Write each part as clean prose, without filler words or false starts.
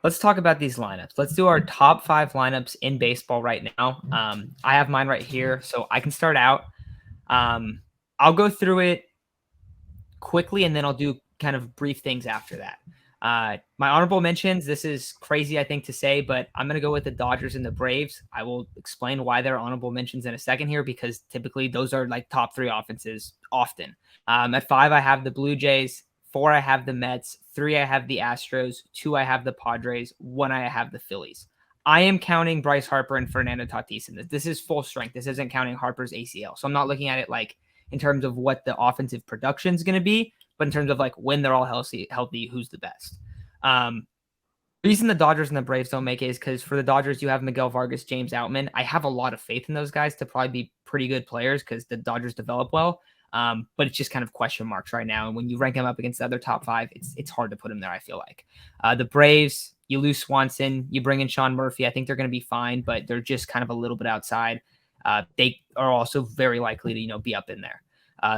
let's talk about these lineups. Let's do our top 5 lineups in baseball right now. I have mine right here, so I can start out. I'll go through it quickly, and then I'll do kind of brief things after that. My honorable mentions, this is crazy, I think, to say, but I'm going to go with the Dodgers and the Braves. I will explain why they're honorable mentions in a second here, because typically those are like top 3 offenses often. At 5, I have the Blue Jays. 4, I have the Mets. 3, I have the Astros. 2, I have the Padres. 1, I have the Phillies. I am counting Bryce Harper and Fernando Tatis in this. This is full strength. This isn't counting Harper's ACL. So I'm not looking at it like in terms of what the offensive production is going to be, but in terms of like when they're all healthy, who's the best. Reason the Dodgers and the Braves don't make it is because for the Dodgers, you have Miguel Vargas, James Outman. I have a lot of faith in those guys to probably be pretty good players because the Dodgers develop well. But it's just kind of question marks right now. And when you rank them up against the other top 5, it's hard to put them there, I feel like. The Braves, you lose Swanson, you bring in Sean Murphy. I think they're going to be fine, but they're just kind of a little bit outside. They are also very likely to, be up in there.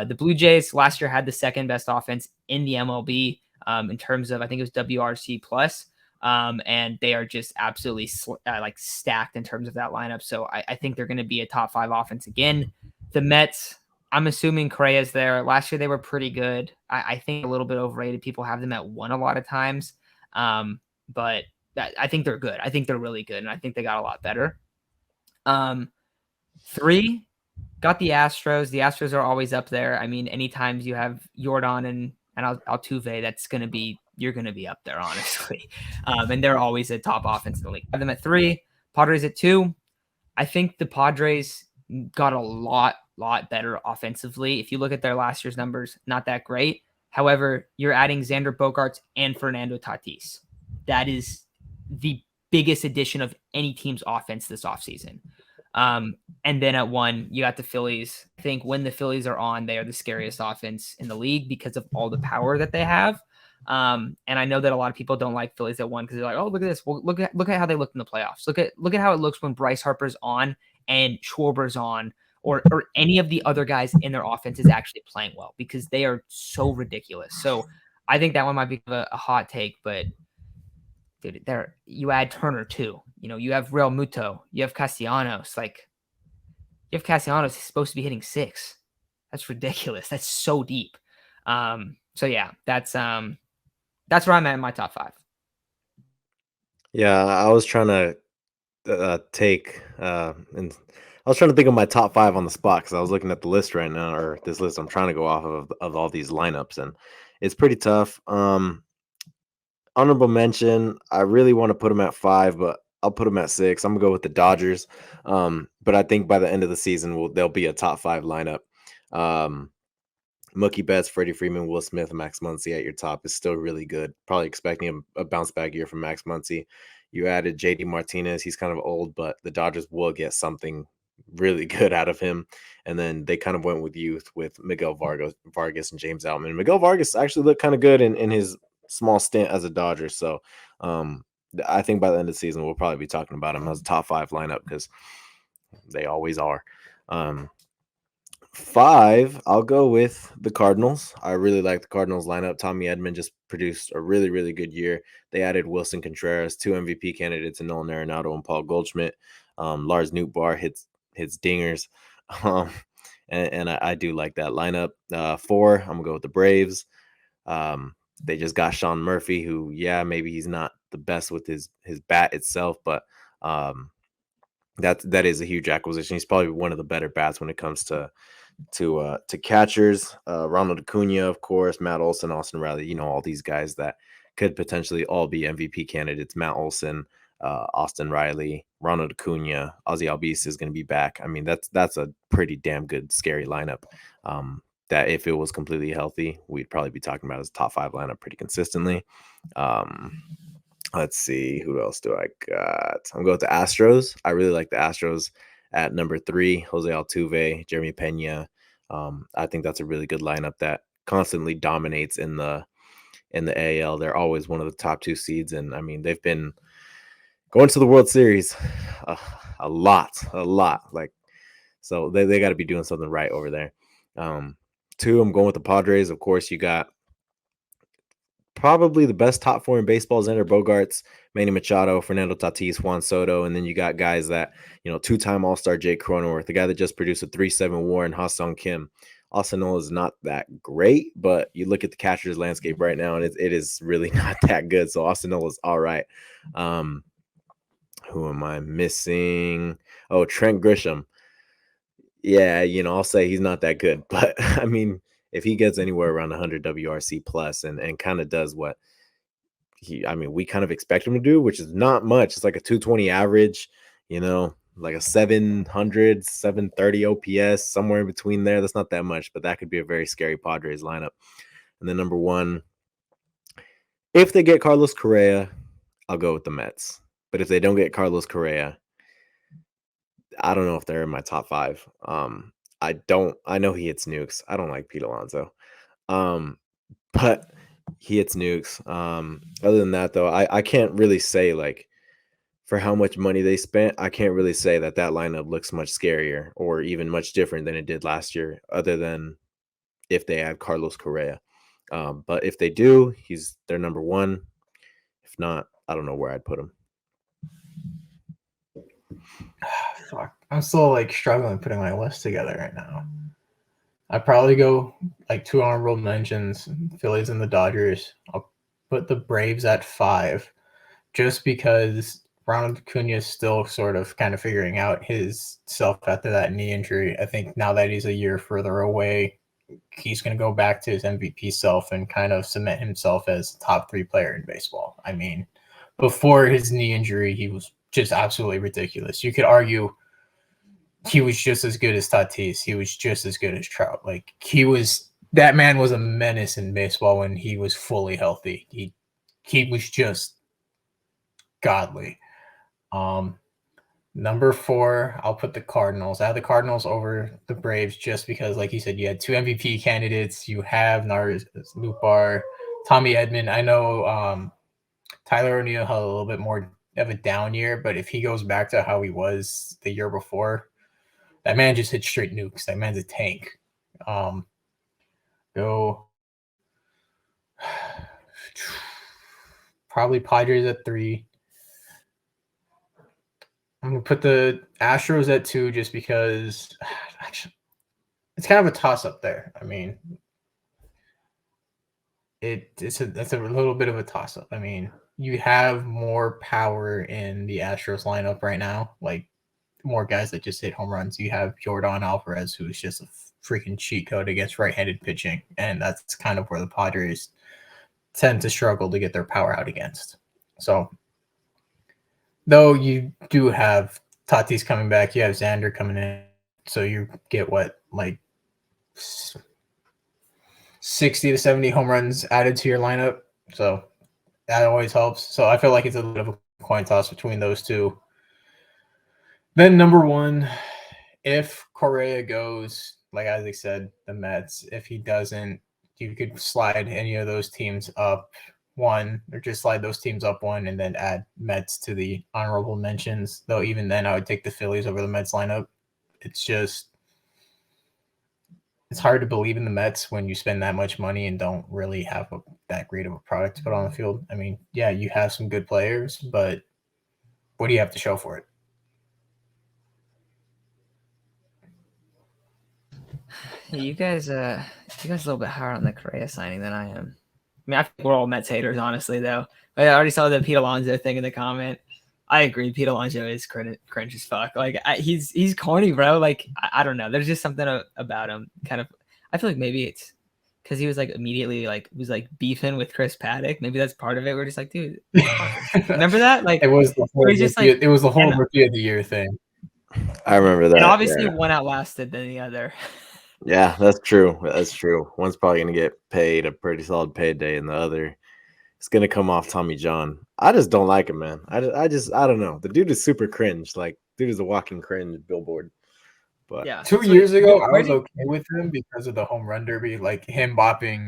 The Blue Jays last year had the second best offense in the MLB in terms of, I think it was WRC plus. And they are just absolutely like stacked in terms of that lineup. So I think they're going to be a top 5 offense again. The Mets, I'm assuming Correa's there. Last year they were pretty good. I think a little bit overrated. People have them at 1 a lot of times. But I think they're good. I think they're really good. And I think they got a lot better. 3, got the Astros. The Astros are always up there. I mean, anytime you have Jordan and Altuve, you're going to be up there, honestly. And they're always a top offense in the league. I have them at 3, Padres at 2. I think the Padres got a lot better offensively. If you look at their last year's numbers, not that great. However, you're adding Xander Bogaerts and Fernando Tatis. That is the biggest addition of any team's offense this offseason. And then at 1, you got the Phillies. I think when the Phillies are on, they are the scariest offense in the league because of all the power that they have. And I know that a lot of people don't like Phillies at 1 because they're like, oh, look at this. Well, look at how they look in the playoffs. Look at how it looks when Bryce Harper's on and Schwarber's on, or any of the other guys in their offense is actually playing well, because they are so ridiculous. So I think that one might be a hot take, but dude, there you add Turner too. You have Real Muto, you have Castellanos. Like, you have Castellanos, he's supposed to be hitting 6. That's ridiculous. That's so deep. So yeah, that's where I'm at in my top 5. Yeah, I was trying to and I was trying to think of my top 5 on the spot because I was looking at the list right now, or this list I'm trying to go off of all these lineups, and it's pretty tough. Honorable mention, I really want to put them at 5, but I'll put them at 6. I'm gonna go with the Dodgers. But I think by the end of the season, they'll be a top 5 lineup. Mookie Betts, Freddie Freeman, Will Smith, and Max Muncy at your top is still really good. Probably expecting a bounce back year from Max Muncy. You added JD Martinez. He's kind of old, but the Dodgers will get something really good out of him. And then they kind of went with youth with Miguel Vargas and James Outman. Miguel Vargas actually looked kind of good in his small stint as a Dodger. So I think by the end of the season, we'll probably be talking about him as a top 5 lineup because they always are. 5, I'll go with the Cardinals. I really like the Cardinals lineup. Tommy Edman just produced a really, really good year. They added Wilson Contreras, 2 MVP candidates in Nolan Arenado and Paul Goldschmidt. Lars Nootbaar hits dingers. And I do like that lineup. 4, I'm going to go with the Braves. They just got Sean Murphy, who, maybe he's not the best with his bat itself, but that is a huge acquisition. He's probably one of the better bats when it comes to catchers. Ronald Acuna, of course, Matt Olson, Austin Riley, all these guys that could potentially all be MVP candidates. Matt Olson, Austin Riley, Ronald Acuna, Ozzy Albies is going to be back. I mean, that's a pretty damn good, scary lineup. That if it was completely healthy, we'd probably be talking about as a top 5 lineup pretty consistently. Let's see, who else do I got? I'm going with the Astros. I really like the Astros at number 3, Jose Altuve, Jeremy Pena. I think that's a really good lineup that constantly dominates in the AL. They're always one of the top 2 seeds, and I mean they've been going to the World Series a lot. Like, so they got to be doing something right over there. 2, I'm going with the Padres. Of course, you got probably the best top four in baseball is Ender Bogarts, Manny Machado, Fernando Tatis, Juan Soto, and then you got guys that, two-time All-Star Jake Cronenworth, the guy that just produced a 3.7 WAR, and Ha-seong Kim. Austin Nola is not that great, but you look at the catcher's landscape right now, and it is really not that good. So Austin Nola is all right. Who am I missing? Oh, Trent Grisham. Yeah, I'll say he's not that good, but I mean, if he gets anywhere around 100 WRC plus and kind of does what we kind of expect him to do, which is not much. It's like a 220 average, like a 700, 730 OPS, somewhere in between there. That's not that much, but that could be a very scary Padres lineup. And then number one, if they get Carlos Correa, I'll go with the Mets. But if they don't get Carlos Correa, I don't know if they're in my top five. I know he hits nukes. I don't like Pete Alonso. But he hits nukes. Other than that, though, I can't really say, like, for how much money they spent, I can't really say that lineup looks much scarier or even much different than it did last year, other than if they add Carlos Correa. But if they do, he's their number one. If not, I don't know where I'd put him. Fuck. I'm still like struggling putting my list together right now. I'd probably go like 2 honorable mentions, Phillies and the Dodgers. I'll put the Braves at 5, just because Ronald Acuna is still sort of kind of figuring out his self after that knee injury. I think now that he's a year further away, he's going to go back to his MVP self and kind of cement himself as a top 3 player in baseball. I mean, before his knee injury, he was just absolutely ridiculous. You could argue he was just as good as Tatis. He was just as good as Trout. Like, that man was a menace in baseball when he was fully healthy. He was just godly. Number 4, I'll put the Cardinals. I have the Cardinals over the Braves just because, like you said, you had 2 MVP candidates. You have Nars Lupar, Tommy Edman. I know Tyler O'Neill had a little bit more of a down year, but if he goes back to how he was the year before, that man just hit straight nukes. That man's a tank. Go probably Padres at 3. I'm gonna put the Astros at 2 just because actually it's kind of a toss up there. I mean, it's a little bit of a toss up. I mean, you have more power in the Astros lineup right now, like more guys that just hit home runs. You have Jordan Alvarez, who's just a freaking cheat code against right-handed pitching, and that's kind of where the Padres tend to struggle to get their power out against. So, though you do have Tatis coming back, you have Xander coming in, so you get like 60 to 70 home runs added to your lineup. So that always helps. So I feel like it's a bit of a coin toss between those two. Then number 1, if Correa goes, like as I said, the Mets. If he doesn't, you could slide any of those teams up 1, or just slide those teams up 1 and then add Mets to the honorable mentions. Though even then, I would take the Phillies over the Mets lineup. It's hard to believe in the Mets when you spend that much money and don't really have that great of a product to put on the field. I mean, yeah, you have some good players, but what do you have to show for it? You guys a little bit higher on the Correa signing than I am. I mean, I think we're all Mets haters, honestly, though. I already saw the Pete Alonso thing in the comment. I agree. Pete Alonso is cringe as fuck. Like, he's corny, bro. Like, I don't know. There's just something about him. Kind of. I feel like maybe it's because he was like immediately beefing with Chris Paddock. Maybe that's part of it. We're just like, dude, remember that? Like, it was the whole rookie of the year thing. I remember that. And obviously, one outlasted than the other. Yeah, that's true. That's true. One's probably going to get paid a pretty solid payday, and the other is going to come off Tommy John. I just don't like him, man. I don't know. The dude is super cringe. Like, dude is a walking cringe billboard. But yeah, 2 years ago, I was okay with him because of the home run derby, like him bumping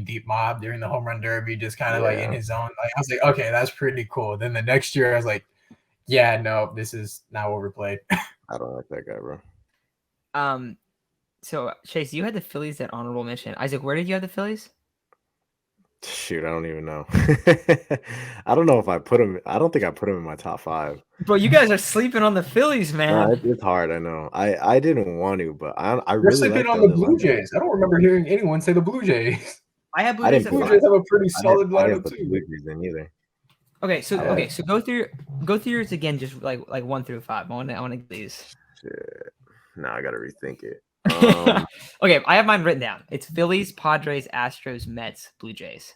Deep Mob during the home run derby, just kind of like in his zone. Like, I was like, okay, that's pretty cool. Then the next year, I was like, yeah, no, this is now overplayed. I don't like that guy, bro. So Chase, you had the Phillies at honorable mention. Isaac, where did you have the Phillies? Shoot, I don't even know. I don't know if I put him. I don't think I put him in my top 5. Bro, you guys are sleeping on the Phillies, No, man. it's hard. I know. I didn't want to, but I They're really sleeping like on the the other Blue lineup. Jays. I don't remember hearing anyone say the Blue Jays. I have Blue I Jays didn't at Blue put 5. Jays have a pretty I solid didn't lineup put the too. Blue Jays in either. Okay, so Yeah. so go through yours again, just like 1 through 5. I want to get these. Shit. Now I gotta rethink it. Okay, I have mine written down. It's Phillies, Padres, Astros, Mets, Blue Jays.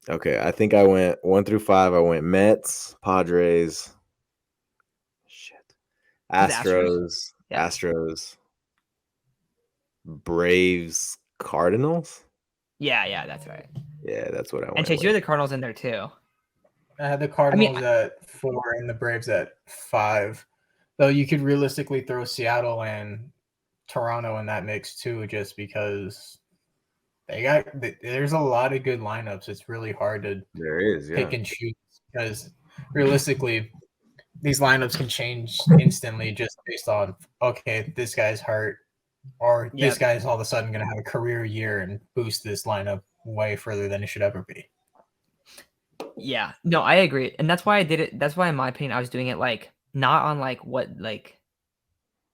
Okay, I think I went 1 through 5. I went Mets, Padres, Was it Astros? Astros, Yeah. Astros, Braves, Cardinals. Yeah, that's right. Yeah, that's what I And went Chase, you had with. the Cardinals in there too. I had the Cardinals at 4 and the Braves at 5. Though you could realistically throw Seattle and Toronto in that mix too, just because there's a lot of good lineups. It's really hard to There is, pick yeah. and choose because realistically, these lineups can change instantly just based on okay, this guy's hurt, or Yeah. this guy's all of a sudden going to have a career year and boost this lineup way further than it should ever be. Yeah, no, I agree, and that's why I did it. That's why, in my opinion, I was doing it like not on like what like,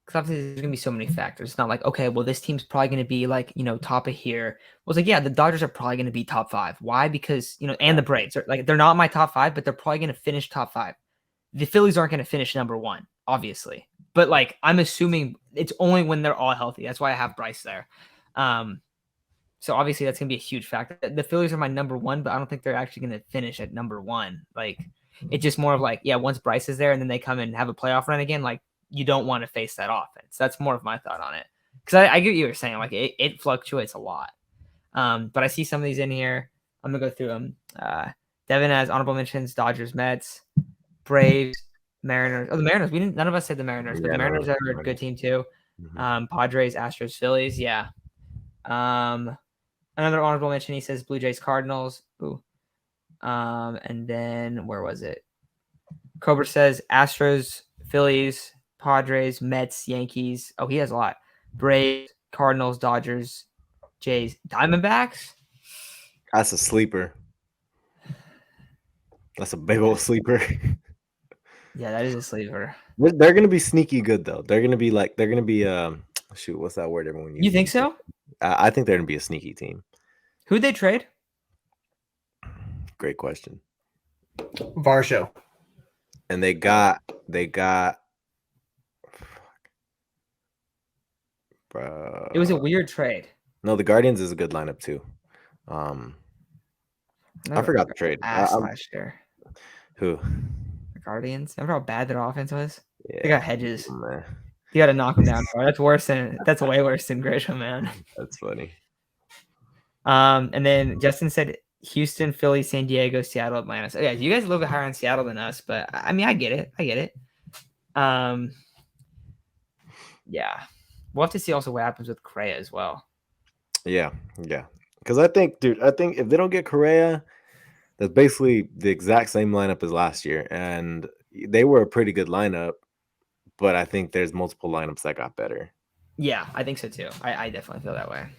because obviously there's gonna be so many factors. It's not like okay, well this team's probably gonna be like top of here. I was like, yeah, the Dodgers are probably gonna be top 5. Why? Because and the Braves are like they're not my top 5, but they're probably gonna finish top 5. The Phillies aren't gonna finish number 1, obviously, but like I'm assuming it's only when they're all healthy. That's why I have Bryce there. So obviously that's gonna be a huge factor. The Phillies are my number 1, but I don't think they're actually gonna finish at number 1. Like it's just more of like, yeah, once Bryce is there and then they come and have a playoff run again, like you don't want to face that offense. That's more of my thought on it. Because I get what you were saying, like it fluctuates a lot. But I see some of these in here. I'm gonna go through them. Devin has honorable mentions: Dodgers, Mets, Braves, Mariners. Oh, the Mariners. None of us said the Mariners, but the Mariners are a good team too. Mhm. Padres, Astros, Phillies. Yeah. Another honorable mention, he says Blue Jays, Cardinals. Ooh. And then where was it? Cobra says Astros, Phillies, Padres, Mets, Yankees. Oh, he has a lot. Braves, Cardinals, Dodgers, Jays, Diamondbacks. That's a sleeper. That's a big old sleeper. Yeah, that is a sleeper. They're gonna be sneaky good though. They're gonna be shoot, what's that word everyone uses? You think so? I think they're gonna be a sneaky team. Who'd they trade? Great question. Varsho. And they got bro. It was a weird trade. No, the Guardians is a good lineup too. I forgot the trade. Last year. Who? The Guardians. Remember how bad their offense was? Yeah, They got Hedges. man. You got to knock them down, bro. That's way worse than Grisham, man. That's funny. And then Justin said Houston, Philly, San Diego, Seattle, Atlanta. So yeah, you guys are a little bit higher on Seattle than us, but I mean, I get it. Yeah, we'll have to see also what happens with Correa as well. Yeah. Because I think if they don't get Correa, that's basically the exact same lineup as last year, and they were a pretty good lineup. But I think there's multiple lineups that got better. Yeah, I think so too. I definitely feel that way.